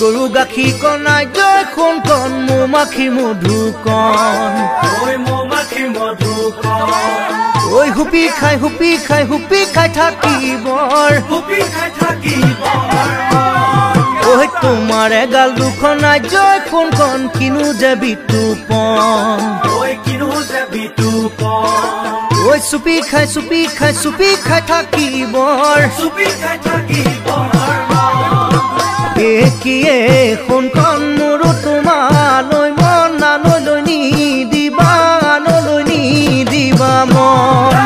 গৰু গাখীৰ কণাই জয় সোণ কণ মৌমাখি মধুকণ ঐ হুপি খাই থাকিবৰ ঐ তোমাৰ এগাল দুখনাই জয় সোণ কণ কিনো যে বিতুপন ঐ চুপি খাই থাকিবৰ একিয়ে সোণ কণ মোৰো তোমালৈ মন আনলৈ নিদিবা মন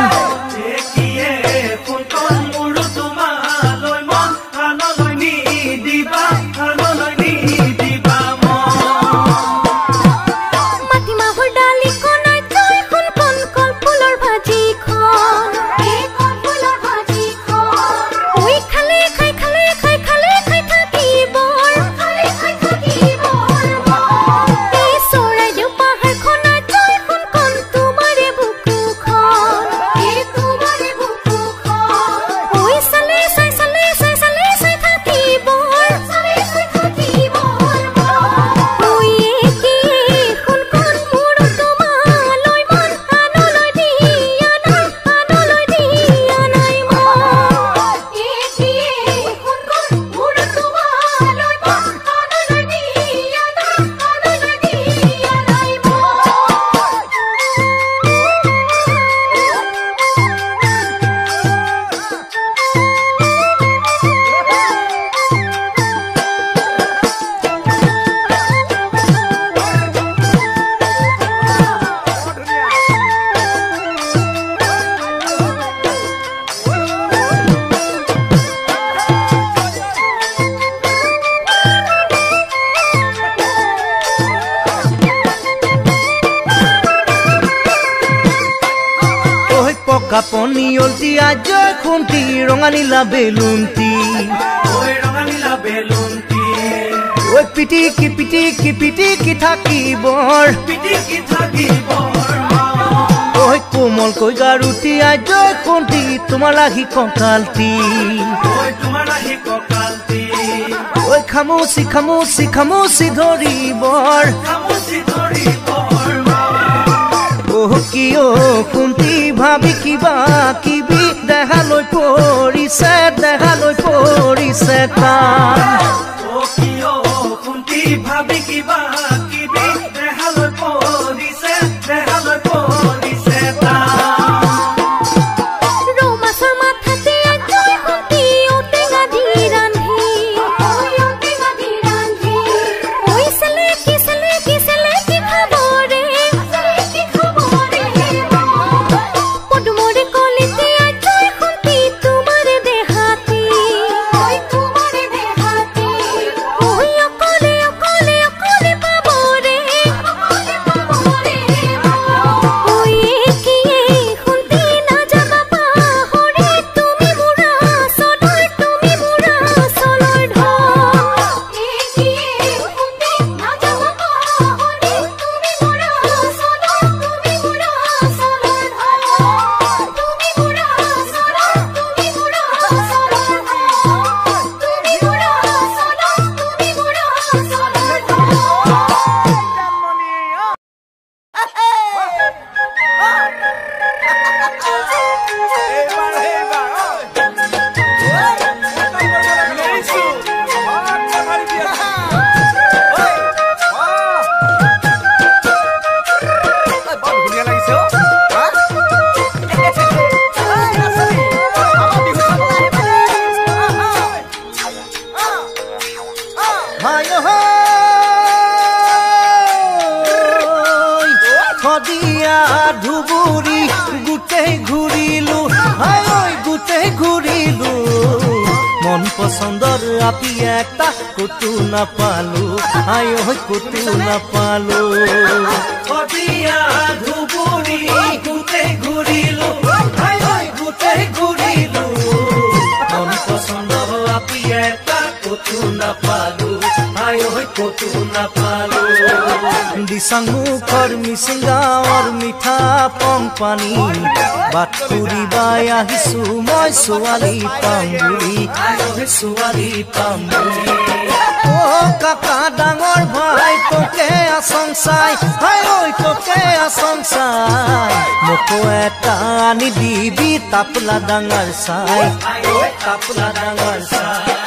কাপনি অলটি আজ খুন্তি ৰঙানীলা বেলুন্তি ওই পিটিকি থাকিবৰ ওই কোমল কৈ গাৰুটি আজ খুন্তি তোমাৰ লাগি কঁকালটি ওই খামুচি ধৰিবৰ কিয় খুন্তি ভাবি কিবা কিবি দেহালৈ পৰিছে কান খুন্তি ভাবি কিবা কিবি দেহালৈ পৰিছে ধুবুৰী গোটেই ঘূৰিলো মন পছন্দৰ আপি একটা কতো নাপালো কতো নাপালো ধুবুৰী গোটেই ঘূৰিলো মন পছন্দৰ আপি একটা কতো নাপালো কতো নাপালো দিচাং মুখৰ মিচিংগাঁৱৰ মিঠা পংপানী বাট ফুৰিবাই আহিছো মই ছোৱালী পাম বুলি কাকা ডাঙৰ ভাই তোকে আসংসাই হাই ঐ তোকে আসংসাই মোকো এটা আনি দিবি তাপলা ডাঙৰ চাই তাপলা ডাঙৰ চাই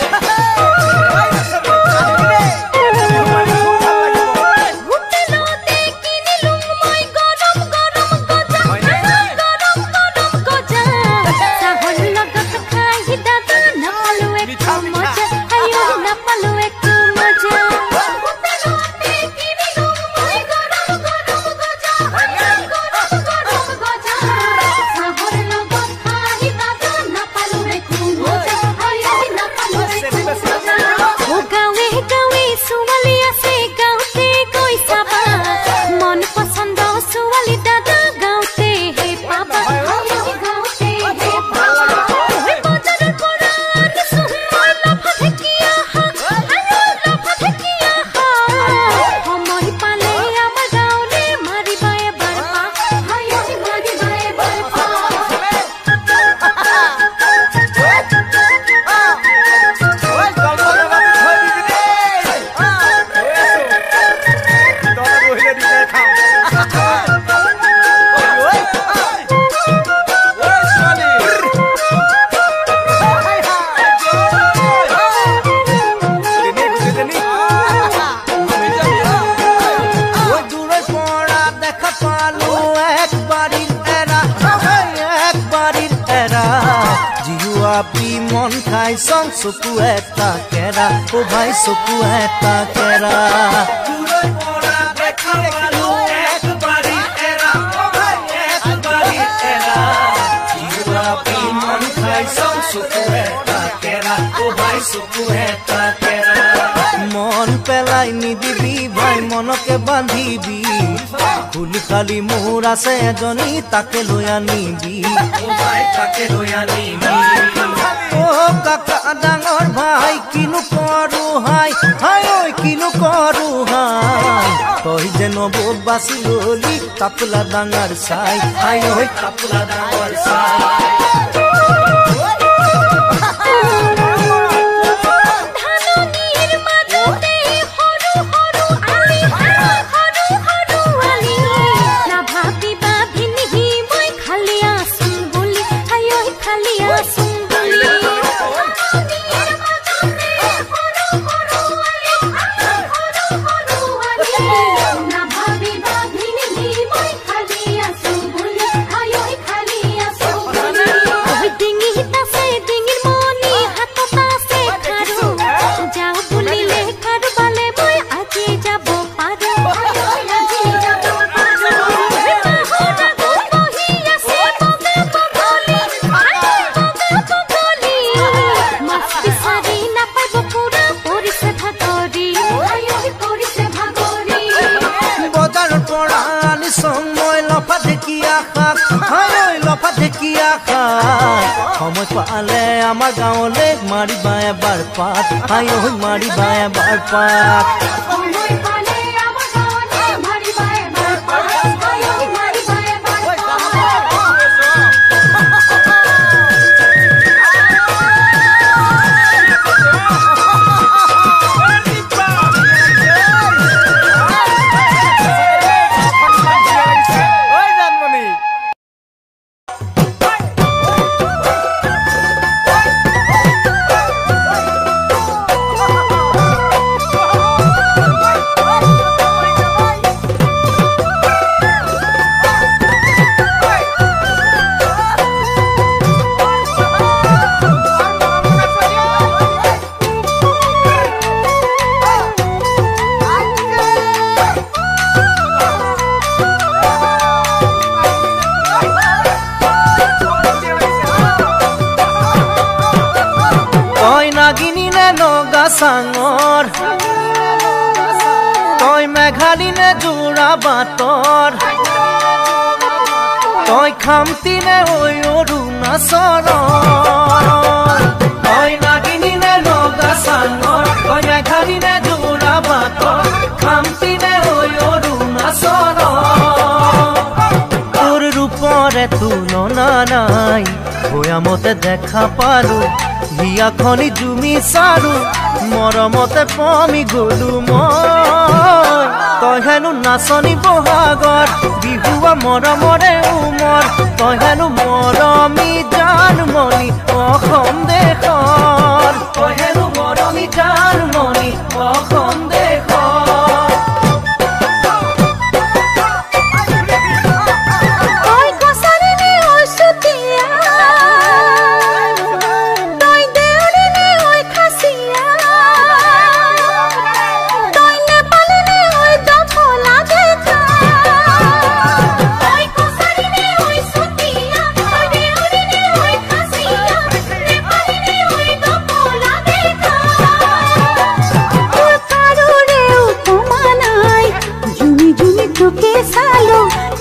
মন খাই সং চকু এটা কেৰা ও ভাই চকু এটা কেৰা দূৰৈ পৰা দেখা পালো একবাৰি এৰা ও ভাই একবাৰি এৰা জিৱাপি মন খাই সং চকু এটা কেৰা ও ভাই চকু এটা কেৰা মন পেলাই নিদিবি ভাই মনকে বান্ধিবি খুলি খালি মোৰ আছে এজনী তাকে লৈ আনিবি ও ভাই তাকে লৈ আনিবি কাকা ডাঙৰ ভাই কিনো কৰো হাই হাই ঐ কিনো কৰো হাই তই যে নবত বাচি ললি তাপলা ডাঙৰ চাই হাই ঐ তাপলা ডাঙৰ চাই সময় পালে আমাৰ গাঁৱলে মাৰিবা এবাৰ পাত হাই ঐ মাৰিবা এবাৰ পাত সাঙৰ তই মেঘালী নে জোৰা বাটৰ তই খামতি নে ঐ অৰুণাচলৰ তই নাগিনী নে নগা সাঙৰ তই মেঘালী নে জোৰা বাটৰ খামতি নে ঐ অৰুণাচলৰ তোৰ ৰূপৰে তুলনা নাই ভৈয়ামতে দেখা পালো হিয়াখনি জুমি চাৰু মৰমতে পমি গলো মই তই হেনো নাচনি বহাগত বিহুৱা মৰমৰে উমৰ তই হেনো মৰমি জানমণি অসম দেশৰ তই হেনো মৰমি জানমণি অসম দেশৰ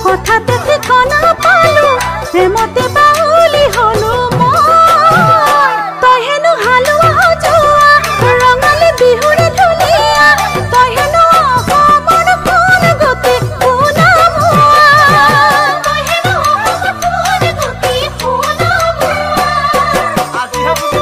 কথাতে ঠিকনা পালো প্ৰেমতে বাউলি হলো মই তই হেনো হালোৱা হজোৱা ৰঙালী বিহুৰে ধুনীয়া তই হেনো অসমৰ কোন গতি সোণামুৱা তই হেনো অসমৰ কোন গতি সোণামুৱা আজি হাবুলি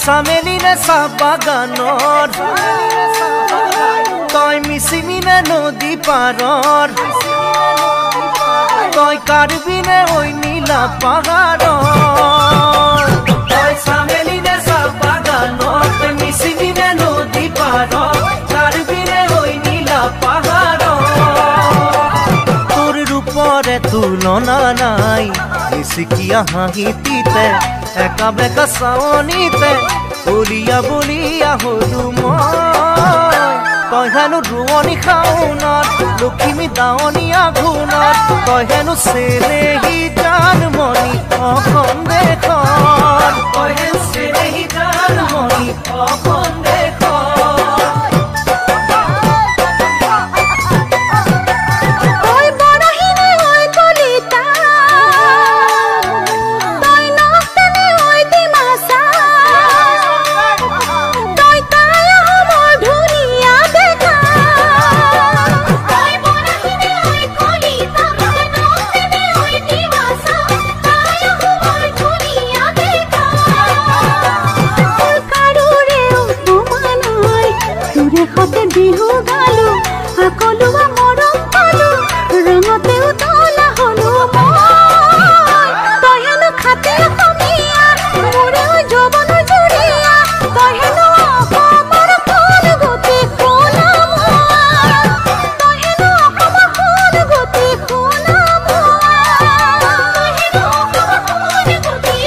চামেলিনে চাহ বাগানৰ তই মিচিমিনে নদী পাৰৰ তই কাৰ্বিনে ঐ নীলা পাহাৰৰ তই চামেলিনে চাহ বাগানৰ তই মিচিমিনে নদী পাৰৰ কাৰ্বিনে ঐ নীলা পাহাৰৰ তোৰ ৰূপৰে তুলনা নাই মিচিকিয়া হাঁহিতিতে একা বেকা চাৱনিতে বলিয়া বলিয়া হলো মই তই হেনো ৰোৱনী খাওনত লখিমী দাৱনী আঘোণত তই হেনো চেনেহী জানমণি অসম দেশৰ তই হেনো চেনেহী জানমণি অসম দেশৰ বিহু গালো সকলোৱা মৰম পালো ৰঙতে উতলা হলো মই তই হেনো খাতে অসমীয়া মোৰে যৌৱন জুৰিয়া তই হেনো অসমৰ কোন গতি সোণামুৱা তই হেনো অসমৰ কোন গতি সোণামুৱা তই হেনো অসমৰ কোন গতি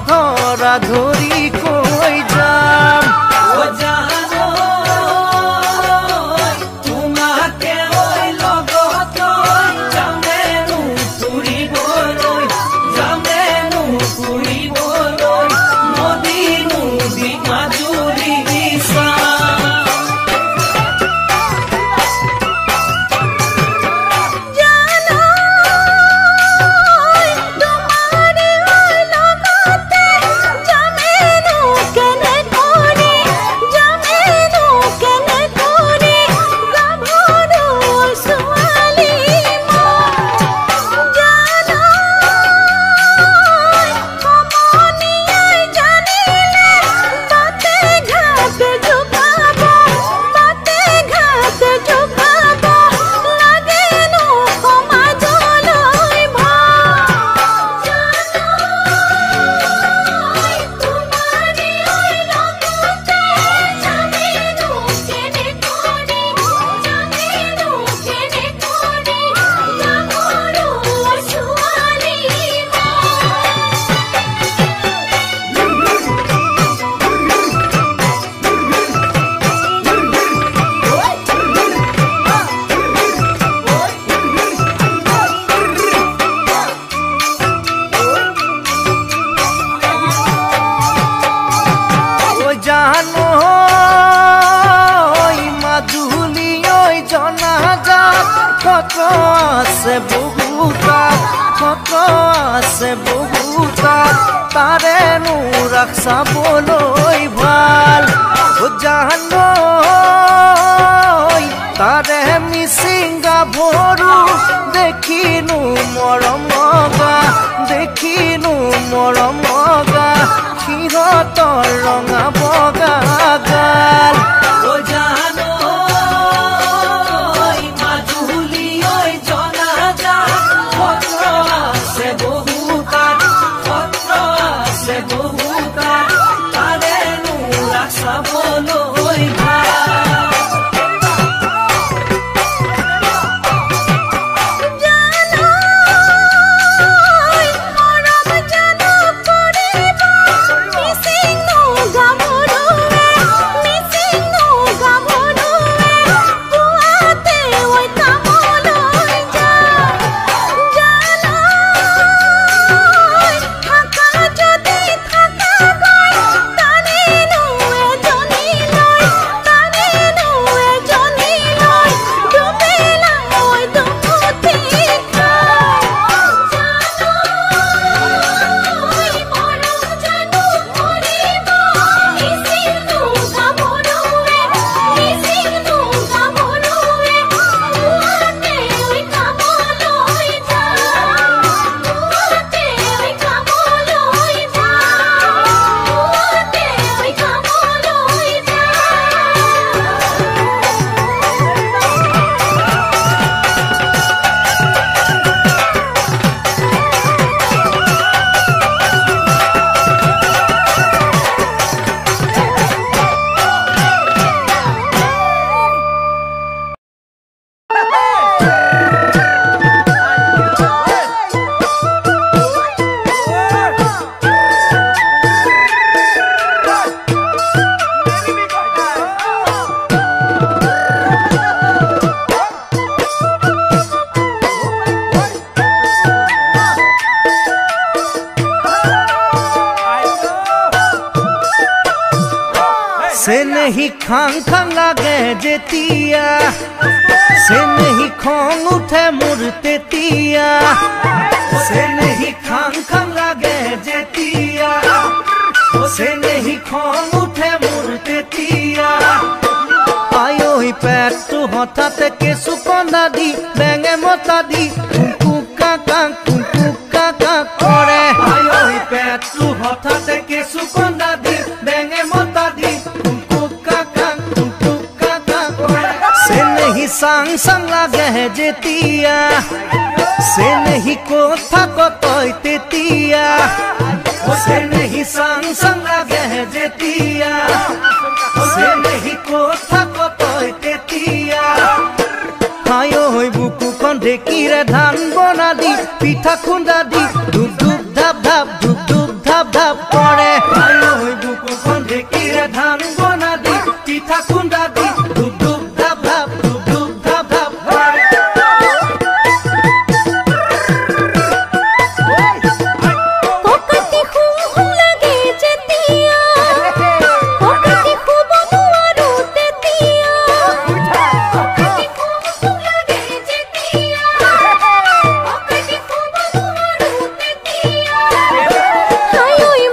ধরা ধরি কই যা জানো মাজুলী জনা যাক কত আছে বহুতাক কত আছে বহুতাক তাৰে ৰাস চাবলৈ ভাল জানো তাৰে মিচিং গাভৰু দেখিনো মৰম লগা সিহঁতৰ ৰঙা বগা গাল জানো মাজুলী জনা যাক সত্ৰ আছে বহুতাক তাৰে ৰাস চাবলৈ ভাল से नहीं खांग लागे जेतिया से नहीं खोंग उठे मुरते तिया से नहीं खांग लागे जेतिया से नहीं खोंग उठे मुरते तिया आयो ही पेट तू हठात के सुकंदा दी बेंगे मता दी कुकु काका करे आयो ही पेट तू हठात के सुकंदा दी बेंगे मता दी सांग सांग लागे है जेतिया से नहीं कोथा कतई तेतिया से नहीं सांग सांग लागे है जेतिया से नहीं कोथा कतई तेतिया हायो होई बुकु kon ढेकीरे धान बना दी पिठा खुंदा दी धुप धुप धाप धाप धुप धुप धाप धाप करे हायो होई बुकु kon ढेकीरे धान बना दी पिठा खुंदा दी धुप धुप धाप धाप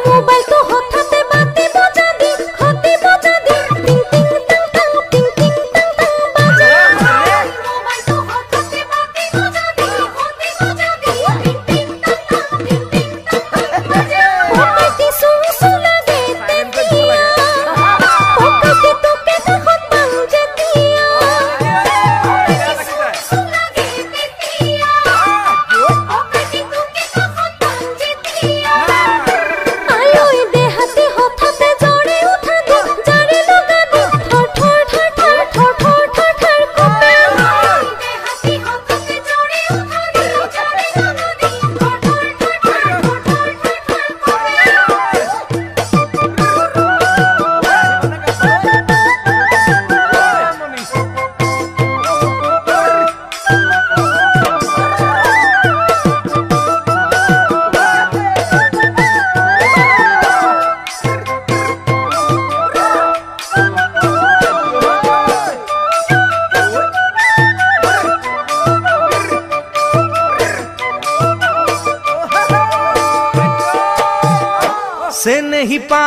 মোবাইল তো হঠাতে বাতি বজা দি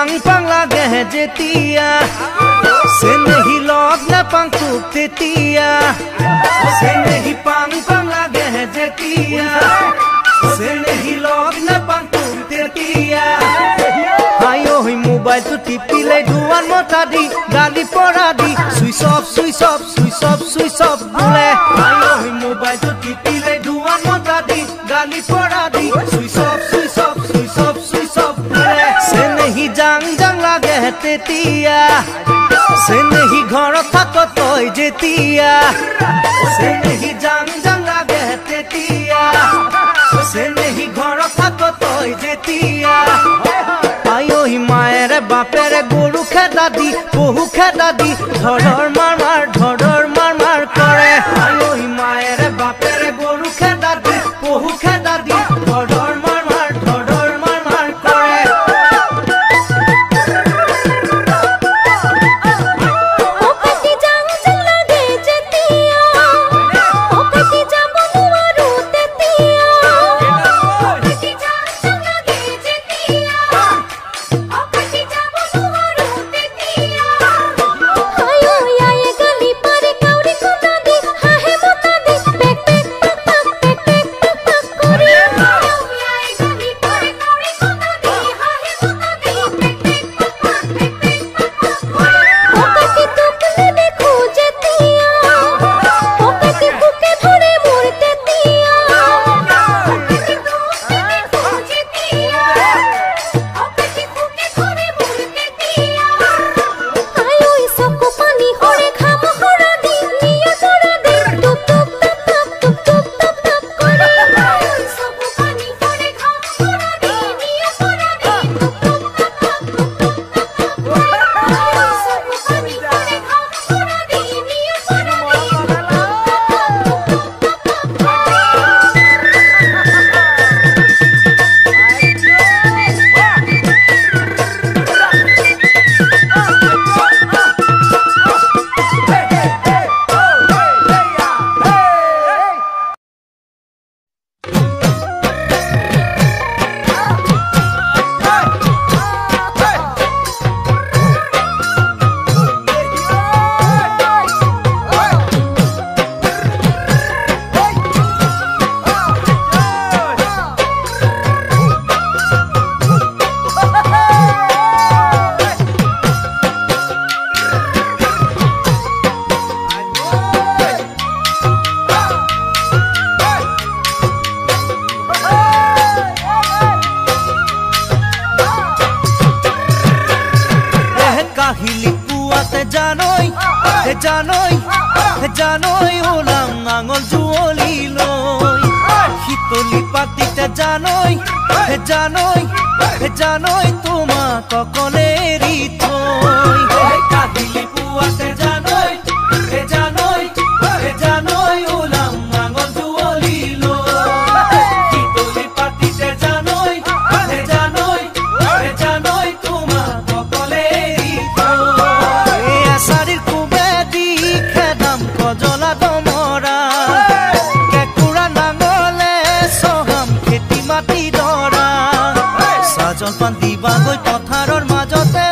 পাং পাং লাগে যেতিয়া চেনেহি লগ নাপাং তোক তেতিয়া চেনেহি পাং পাং লাগে যেতিয়া চেনেহি লগ নাপাং তোক তেতিয়া আয়ো মোবাইল তো টিপিলে দুয়ান মতা দি গালি পড়া দি switch off switch off switch off switch off বলে আয়ো মোবাইল তো টিপিলে দুয়ান মতা দি গালি পড়া দি switch off switch off switch off switch off বলে সে নেহি জাং জাং লাগে তেতিয়া সে নেহি ঘৰত থাক তই যেতিয়া সে নেহি জাং জাং লাগে তেতিয়া সে নেহি ঘৰত থাক তই যেতিয়া আয়ো মায়েৰে বাপেৰে গৰু খেদা দি পহু খেদা দি ধৰৰ মাৰ মাৰ কৰে আয়ো মায়েৰে বাপেৰে গৰু খেদা দি পহু খেদা দি ধৰৰ মাৰ মাৰ কৰে অকতি জাং জাং লাগে যেতিয়া অকতি যাব নোৱাৰো তেতিয়া অকতি জাং জাং লাগে যেতিয়া অকতি যাব নোৱাৰো তেতিয়া আয়ো আয়ে গলি পারে কাউরি কোনা দি হাহে মতা দি পেক পেক পাক পাক পেক পেক পাক পাক করে আয়ো আয়ে গলি পারে কাউরি কোনা দি হাহে মতা দি পেক পেক পাক পাক পেক পেক পাক পাক করে অকতি তুকলে দেখো যেতিয়া অকতি বুকে ধরে মোর তেতিয়া অকতি তুকলে দেখো যেতিয়া অকতি বুকে ধরে মোর তেতিয়া আয়ো চকু পানী হৰে খাম হৰা দি নিয়া কৰা দি টুক টুক টাপ টাপ টুক টুক টাপ টাপ কৰে আয়ো চকু পানী হৰে খাম হৰা দি নিয়া কৰা দি টুক টুক টাপ টাপ টুক টুক টাপ টাপ কৰে আয়ো চকু পানী হৰে খাম হৰা দি নিয়া কৰা দি টুক টুক টাপ কাহিলি পুৱাতে জানৈ ওলাম নাঙল জুৱলি লৈ শীতলি পাতিতে জানৈ তোমাক অকলে এৰি থৈ কাহিলি পুৱাতে জানৈ ওলাম নাঙল জুৱলি লৈ শীতলি পাতিতে জানৈ তোমাক অকলে এৰি থৈ এছাৰিৰ কুবেদি খেদাম কজলা দমৰা কেঁকুৰা নাঙলে চহাম খেতি মাটি দৰা চাজন পান দিবাগৈ পথাৰৰ মাজতে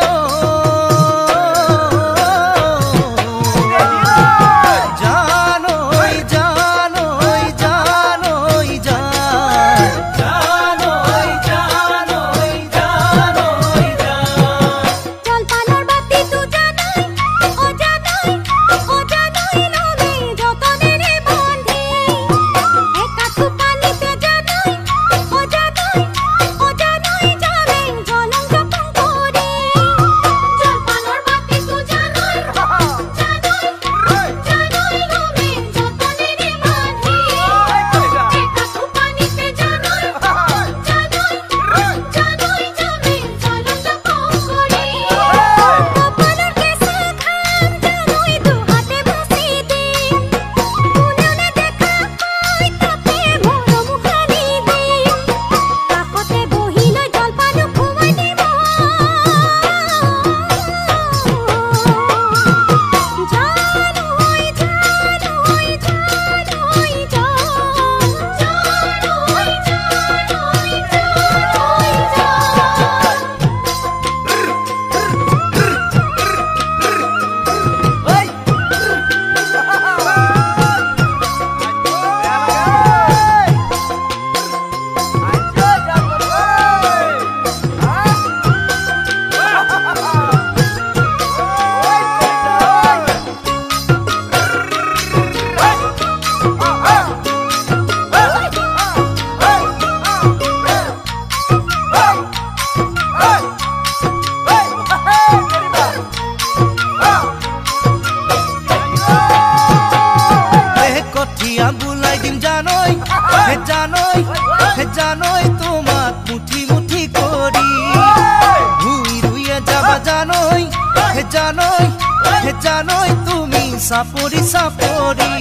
জানই তুমি চাপৰি চাপৰি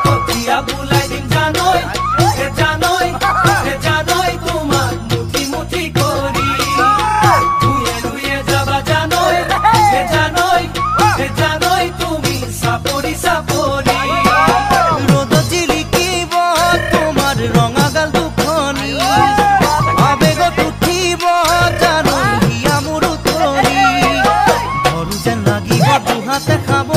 কঠিয়া বুলাই দিম জানই তোমাক মুঠি মুঠি কৰি দুয়ে দুয়ে যাবা জানই তুমি চাপৰি চাপৰি ৰ'দত জিলিকিব তোমাৰ ৰঙা গাল দুখনি আবেগত উঠিব জানই হিয়া মোৰ উতলি ঘৰু যেন লাগিব দুহাতে খাব